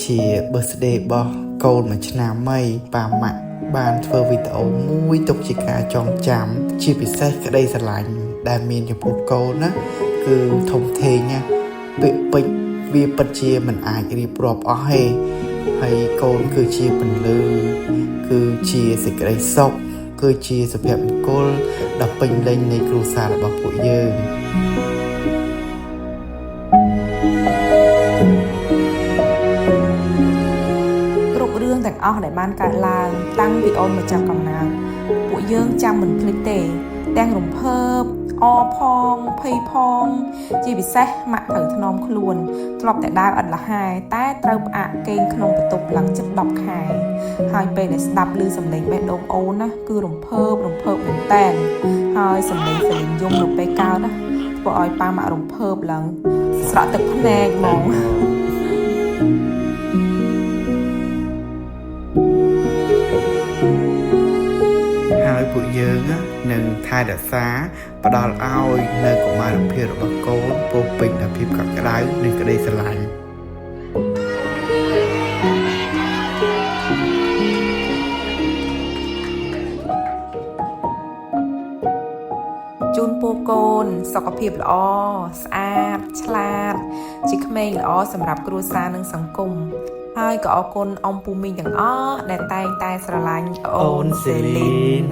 ជា birthday របស់កូនមួយឆ្នាំហើយប៉ាម៉ាក់បានធ្វើវីដេអូមួយទុកជាការចងចាំជាពិសេសក្តីស្រឡាញ់ដែលមានចំពោះកូនណាគឺធំធេងណាពាក្យពេចន៍វាពិតជាមិនអាចរៀបរាប់អស់ទេហើយកូនគឺជាពន្លឺគឺជាសេចក្តីសុខគឺជាសុភមង្គលដ៏ពេញលេញនៃគ្រួសាររបស់ពួកយើងគ្រប់រឿងទាំងអស់ដែលបានកើតឡើងតាំងពីអូនមកចាប់កំណើតពួកយើងចាំមិនភ្លេចទេទាំងរំភើបអផងភ័យផងជាពិសេសម៉ាក់ត្រូវធ្នមខ្លួនធ្លាប់តែដើរឥតលះហែតែត្រូវផ្អាកគេងក្នុងបន្ទប់ឡើងជិត10ខែហើយពេលដែលស្ដាប់ឮសំឡេងបេះដូងអូនណាគឺរំភើបមែនតែនហើយសំឡេងយំនៅពេលកើតណាធ្វើឲ្យប៉ាម៉ាក់រំភើបឡើងស្រក់ទឹកភ្នែកហ្មងហើយពួកយើងនឹងថែរក្សាផ្ដល់ឲ្យនៅកុមារភាពរបស់កូនពោពេញដោយភាពកក់ក្ដៅនិងក្តីស្រឡាញ់ជូនពូកូនសុខភាពល្អស្អាតឆ្លាតជាក្មេងល្អសម្រាប់គ្រួសារនិងសង្គមហើយក៏អរគុណអ៊ំពូមីងទាំងអស់ដែលតែងតែស្រឡាញ់អូនសេលីន